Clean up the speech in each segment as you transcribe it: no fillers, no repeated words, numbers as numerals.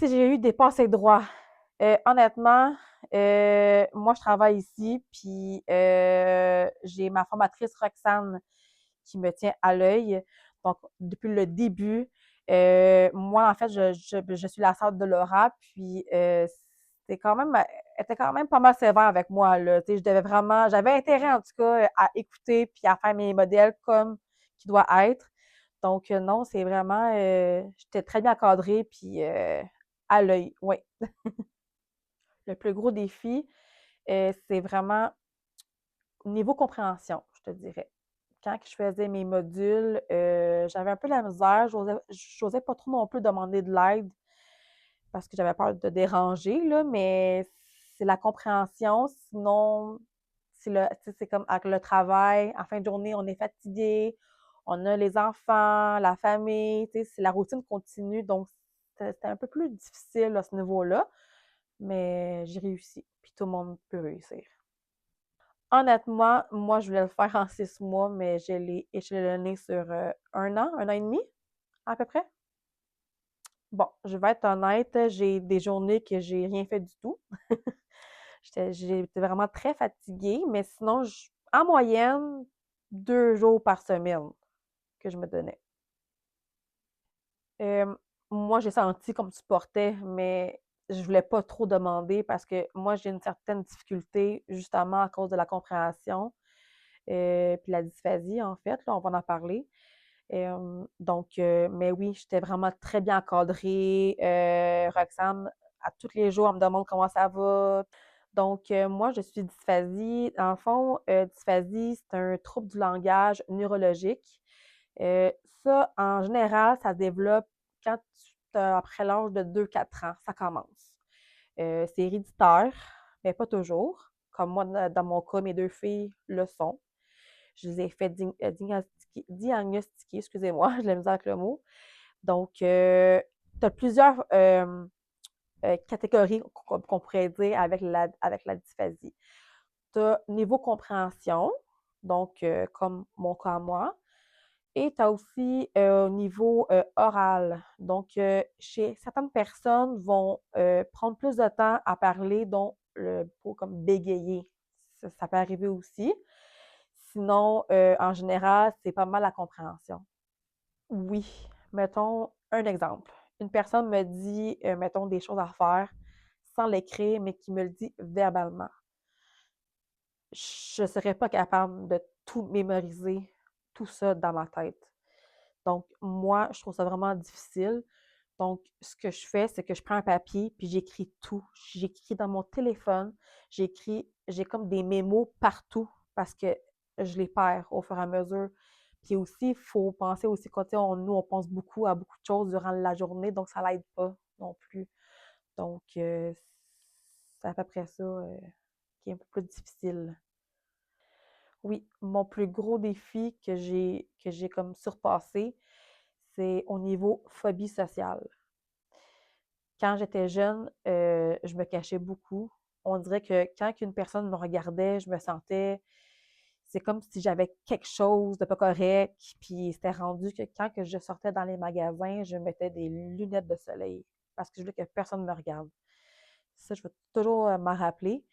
Si j'ai eu des passés droits, honnêtement, moi, je travaille ici, puis j'ai ma formatrice Roxane qui me tient à l'œil. Donc, depuis le début, moi, en fait, je suis la sœur de Laura, puis c'est quand même, elle était quand même pas mal sévère avec moi, là. Tu sais, je devais vraiment, j'avais intérêt, en tout cas, à écouter puis à faire mes modèles comme qui doit être. Donc, non, c'est vraiment, j'étais très bien encadrée, puis à l'œil, oui. Le plus gros défi, c'est vraiment niveau compréhension, je te dirais. Quand je faisais mes modules, j'avais un peu de la misère. J'osais pas trop non plus demander de l'aide parce que j'avais peur de déranger, là, mais c'est la compréhension. Sinon, c'est comme avec le travail, en fin de journée, on est fatigué, on a les enfants, la famille, c'est la routine continue, donc c'était un peu plus difficile à ce niveau-là, mais j'ai réussi. Puis tout le monde peut réussir. Honnêtement, moi, je voulais le faire en 6 mois, mais je l'ai échelonné sur un an et demi, à peu près. Bon, je vais être honnête, j'ai des journées que j'ai rien fait du tout. J'étais vraiment très fatiguée, mais sinon, en moyenne, 2 jours par semaine que je me donnais. Euh, Moi, j'ai senti comme tu portais, mais je voulais pas trop demander parce que moi, j'ai une certaine difficulté justement à cause de la compréhension, puis la dysphasie, en fait, là, on va en parler. Donc, mais oui, j'étais vraiment très bien encadrée. Roxane, à tous les jours, elle me demande comment ça va. Donc, moi, je suis dysphasie. Dans le fond, dysphasie, c'est un trouble du langage neurologique. Euh, Ça, en général, ça se développe quand après l'âge de 2-4 ans, ça commence. C'est héréditaire, mais pas toujours. Comme moi, dans mon cas, mes deux filles le sont. Je les ai fait diagnostiquer, excusez-moi, je l'ai mis avec le mot. Donc, tu as plusieurs catégories qu'on pourrait dire avec la dysphasie. Tu as niveau compréhension, donc comme mon cas à moi, et tu as aussi au niveau oral. Donc, chez certaines personnes vont prendre plus de temps à parler, dont pour comme bégayer. Ça peut arriver aussi. Sinon, en général, c'est pas mal la compréhension. Oui, mettons un exemple. Une personne me dit, mettons, des choses à faire sans l'écrire, mais qui me le dit verbalement. Je ne serais pas capable de tout mémoriser, tout ça dans ma tête. Donc, moi, je trouve ça vraiment difficile. Donc, ce que je fais, c'est que je prends un papier puis j'écris tout. J'écris dans mon téléphone, j'ai comme des mémos partout parce que je les perds au fur et à mesure. Puis aussi, il faut penser aussi quand nous, on pense beaucoup à beaucoup de choses durant la journée, donc ça l'aide pas non plus. Donc, c'est à peu près ça qui est un peu plus difficile. Oui, mon plus gros défi que j'ai comme surpassé, c'est au niveau phobie sociale. Quand j'étais jeune, je me cachais beaucoup. On dirait que quand une personne me regardait, je me sentais, c'est comme si j'avais quelque chose de pas correct. Puis c'était rendu que quand que je sortais dans les magasins, je mettais des lunettes de soleil parce que je voulais que personne me regarde. Ça, je vais toujours m'en rappeler.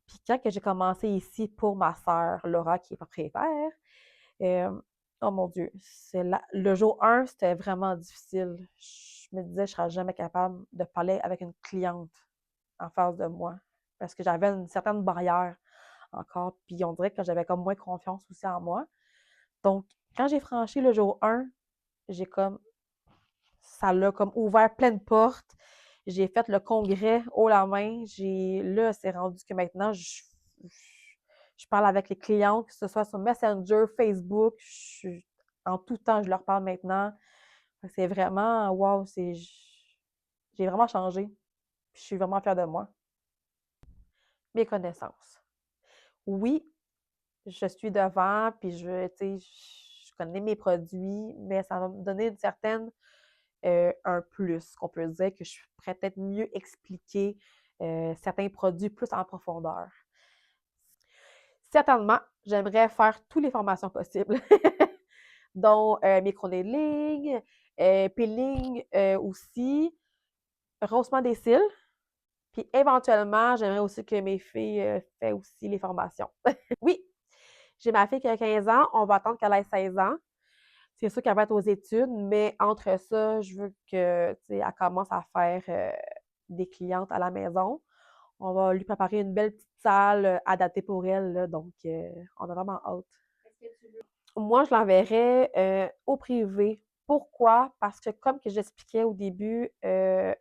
Puis quand que j'ai commencé ici pour ma sœur Laura, qui est propriétaire, euh, oh mon Dieu, le jour 1, c'était vraiment difficile. Je me disais, je ne serais jamais capable de parler avec une cliente en face de moi parce que j'avais une certaine barrière encore. Puis on dirait que j'avais comme moins confiance aussi en moi. Donc, quand j'ai franchi le jour 1, j'ai comme, ça l'a comme ouvert plein de portes. J'ai fait le congrès haut la main. Là, c'est rendu que maintenant, je parle avec les clients, que ce soit sur Messenger, Facebook, en tout temps, je leur parle maintenant. C'est vraiment, wow, j'ai vraiment changé. Je suis vraiment fière de moi. Mes connaissances. Oui, je suis devant, puis tu sais, je connais mes produits, mais ça va me donner une certaine, un plus, qu'on peut dire que je pourrais peut-être mieux expliquer certains produits plus en profondeur. Certainement, j'aimerais faire toutes les formations possibles, dont microneedling, peeling aussi. rehaussement des cils. Puis éventuellement, j'aimerais aussi que mes filles fassent aussi les formations. Oui, j'ai ma fille qui a 15 ans, on va attendre qu'elle ait 16 ans. C'est sûr qu'elle va être aux études, mais entre ça, je veux que, tu sais, elle commence à faire des clientes à la maison. On va lui préparer une belle petite salle adaptée pour elle, là, donc on a vraiment hâte. Moi, je l'enverrais au privé. Pourquoi? Parce que comme que j'expliquais au début,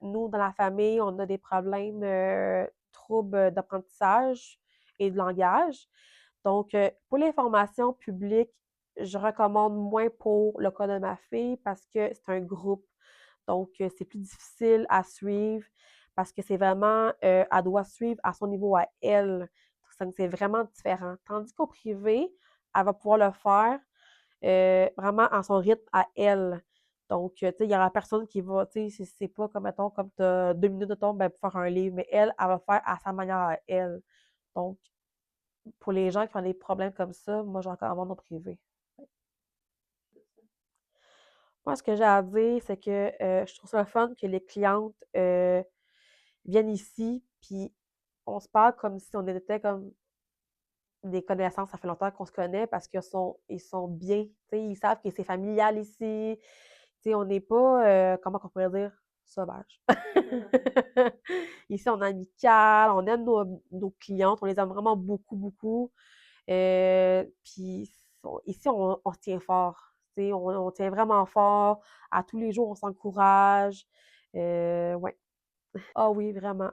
nous, dans la famille, on a des problèmes, troubles d'apprentissage et de langage. Donc, pour les formations publiques, je recommande moins pour le cas de ma fille parce que c'est un groupe. Donc, c'est plus difficile à suivre parce que c'est vraiment, elle doit suivre à son niveau à elle. Donc, c'est vraiment différent. Tandis qu'au privé, elle va pouvoir le faire vraiment à son rythme à elle. Donc, tu sais, il y aura personne qui va, tu sais, c'est pas comme, mettons, comme tu as 2 minutes de temps ben, pour faire un livre, mais elle va faire à sa manière à elle. Donc, pour les gens qui ont des problèmes comme ça, moi, j'en recommande au privé. Moi, ce que j'ai à dire, c'est que je trouve ça le fun que les clientes viennent ici, puis on se parle comme si on était comme des connaissances, ça fait longtemps qu'on se connaît parce qu'ils sont bien, tu sais, ils savent que c'est familial ici. Tu sais, on n'est pas, comment on pourrait dire, sauvage. Ici, on est amical, on aime nos clientes, on les aime vraiment beaucoup, beaucoup. Puis ici, on se tient fort. Tu sais, on tient vraiment fort. À tous les jours, on s'encourage. Ouais. Ah oui, vraiment.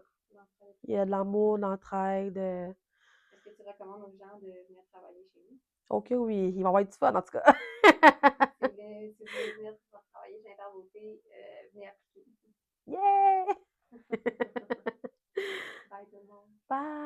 Il y a de l'amour, de l'entraide. Est-ce que tu recommandes aux gens de venir travailler chez nous? OK, oui, il va y avoir du fun, en tout cas. Si vous voulez venir travailler chez Interbeauté, venez appliquer. Yeah! Bye tout le monde. Bye!